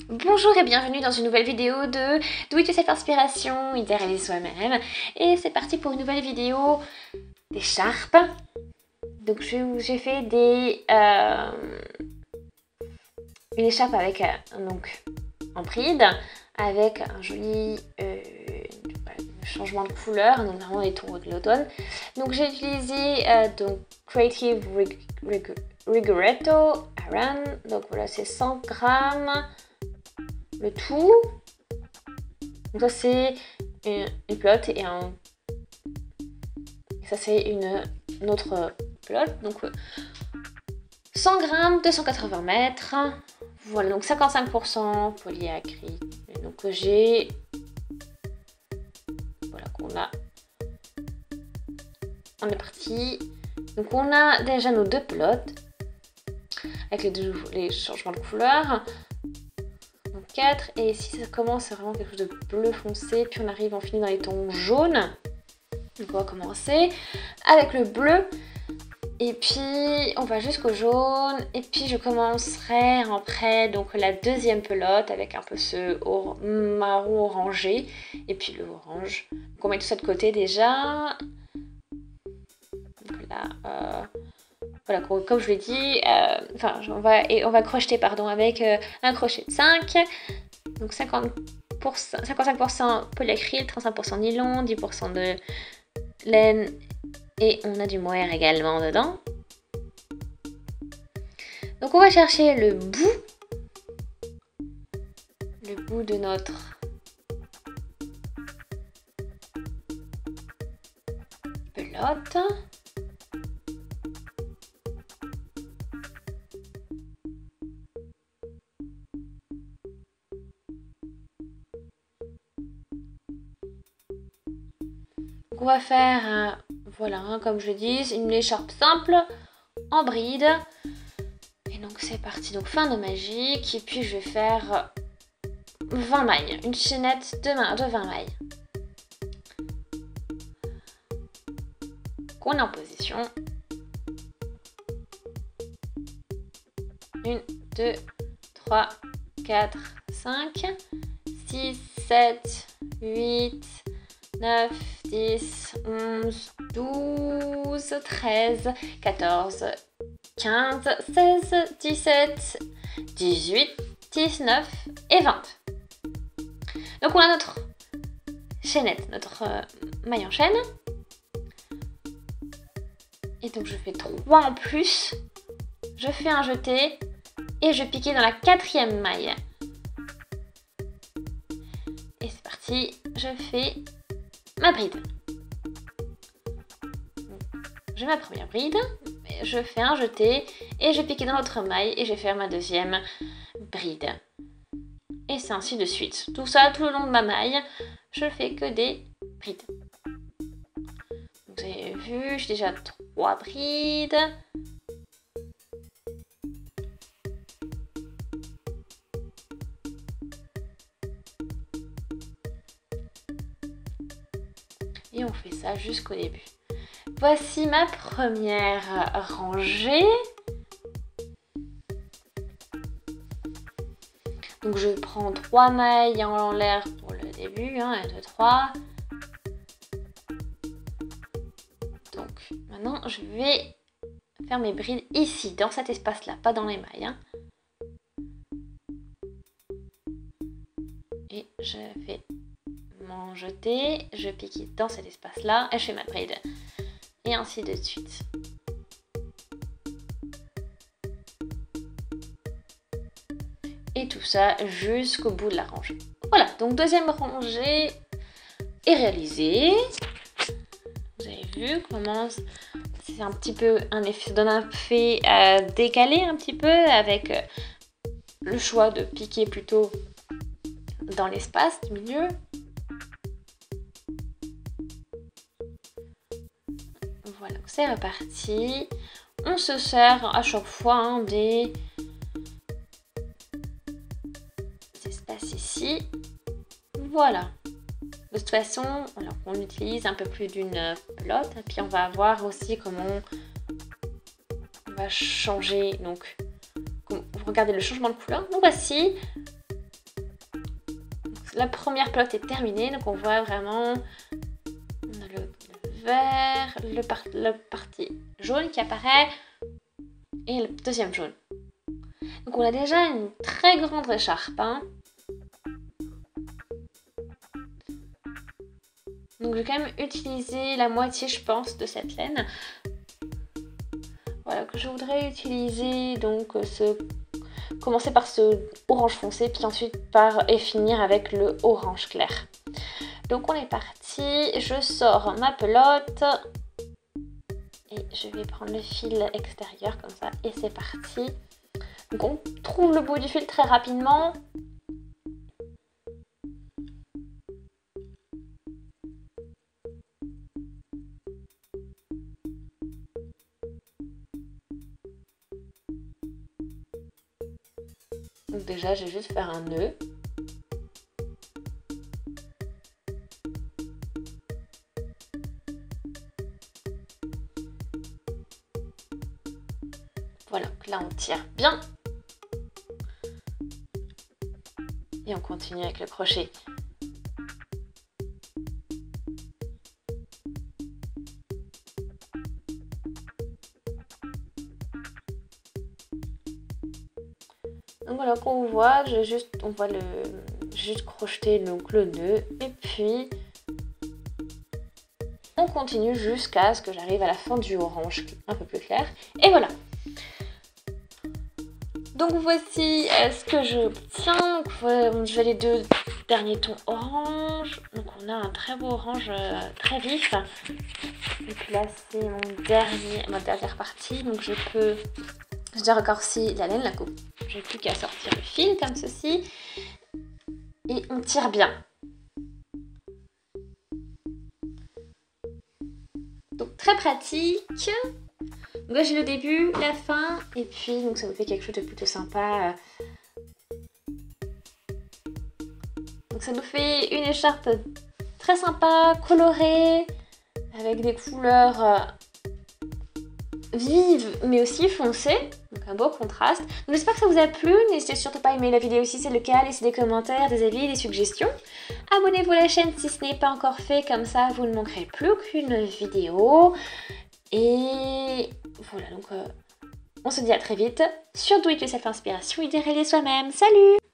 Bonjour et bienvenue dans une nouvelle vidéo de Do It Yourself Inspiration, idée réalisée soi-même. Et c'est parti pour une nouvelle vidéo d'écharpes. Donc j'ai fait une écharpe avec donc en bride, avec un joli changement de couleur, donc vraiment les tons de l'automne. Donc j'ai utilisé donc Creative Rigoretto Aran, donc voilà c'est 100 grammes. Le tout. Donc ça c'est une pelote et ça c'est une autre pelote. Donc 100 grammes, 280 mètres. Voilà, donc 55% polyacrylique. Donc j'ai... Voilà, on est parti. Donc on a déjà nos deux pelotes avec les changements de couleur. 4 et ici ça commence vraiment quelque chose de bleu foncé, puis on finit dans les tons jaunes. Donc on va commencer avec le bleu et puis on va jusqu'au jaune et puis je commencerai après donc la deuxième pelote avec un peu ce marron orangé et puis le orange. Donc on met tout ça de côté déjà. Donc là voilà, comme je l'ai dit, on va crocheter avec un crochet de 5, donc 55% polyacryl, 35% nylon, 10% de laine et on a du mohair également dedans. Donc on va chercher le bout de notre pelote. On va faire, voilà, comme je dis, une écharpe simple en bride. Et donc c'est parti, donc fin de magique. Et puis je vais faire 20 mailles, une chaînette de 20 mailles. Donc on est en position. 1, 2, 3, 4, 5, 6, 7, 8, 9, 10, 11, 12, 13, 14, 15, 16, 17, 18, 19 et 20. Donc on a notre chaînette, notre maille en chaîne. Et donc je fais 3 en plus. Je fais un jeté et je pique dans la 4e maille. Et c'est parti, je fais ma bride. J'ai ma première bride, je fais un jeté et je pique dans l'autre maille et je vais faire ma deuxième bride. Et c'est ainsi de suite. Tout ça tout le long de ma maille, je fais que des brides. Vous avez vu, j'ai déjà 3 brides. Et on fait ça jusqu'au début. Voici ma première rangée. Donc je prends 3 mailles en l'air pour le début, 1, 2, 3. Donc maintenant je vais faire mes brides ici, dans cet espace-là, pas dans les mailles. Et je fais mon jeté, je pique dans cet espace-là et je fais ma bride. Et ainsi de suite. Et tout ça jusqu'au bout de la rangée. Voilà, donc deuxième rangée est réalisée. Vous avez vu comment c'est un petit peu un effet, ça donne un effet décalé un petit peu avec le choix de piquer plutôt dans l'espace du milieu. Voilà, c'est reparti. On se sert à chaque fois des espaces ici. Voilà. De toute façon, on utilise un peu plus d'une pelote. Et puis on va voir aussi comment on va changer. Donc, regardez le changement de couleur. Donc voici la première pelote est terminée, donc on voit vraiment on a le vert, le parti jaune qui apparaît et le deuxième jaune. Donc on a déjà une très grande écharpe. Hein. Donc je vais quand même utiliser la moitié, je pense, de cette laine. Voilà, que je voudrais utiliser, donc commencer par ce orange foncé, puis ensuite et finir avec le orange clair. Donc on est parti, je sors ma pelote et je vais prendre le fil extérieur comme ça et c'est parti. Donc on trouve le bout du fil très rapidement. Donc déjà, je vais juste faire un nœud. Voilà, donc là on tire bien. Et on continue avec le crochet. Donc voilà qu'on voit, on voit juste crocheter donc le nœud et puis on continue jusqu'à ce que j'arrive à la fin du orange qui est un peu plus clair. Et voilà. Donc voici ce que j'obtiens. Voilà, j'ai les deux derniers tons orange. Donc on a un très beau orange très vif. Et puis là c'est ma dernière partie. Donc je dois raccourcir la laine, la coupe. J'ai plus qu'à sortir le fil comme ceci. Et on tire bien. Donc très pratique. Donc là j'ai le début, la fin, et puis donc ça me fait quelque chose de plutôt sympa. Donc ça nous fait une écharpe très sympa, colorée, avec des couleurs vives mais aussi foncées. Donc un beau contraste. Donc j'espère que ça vous a plu. N'hésitez surtout pas à aimer la vidéo si c'est le cas, laissez des commentaires, des avis, des suggestions. Abonnez-vous à la chaîne si ce n'est pas encore fait, comme ça vous ne manquerez plus aucune vidéo. Et voilà, donc on se dit à très vite sur Do It Yourself Inspiration, idéaliser soi-même. Salut!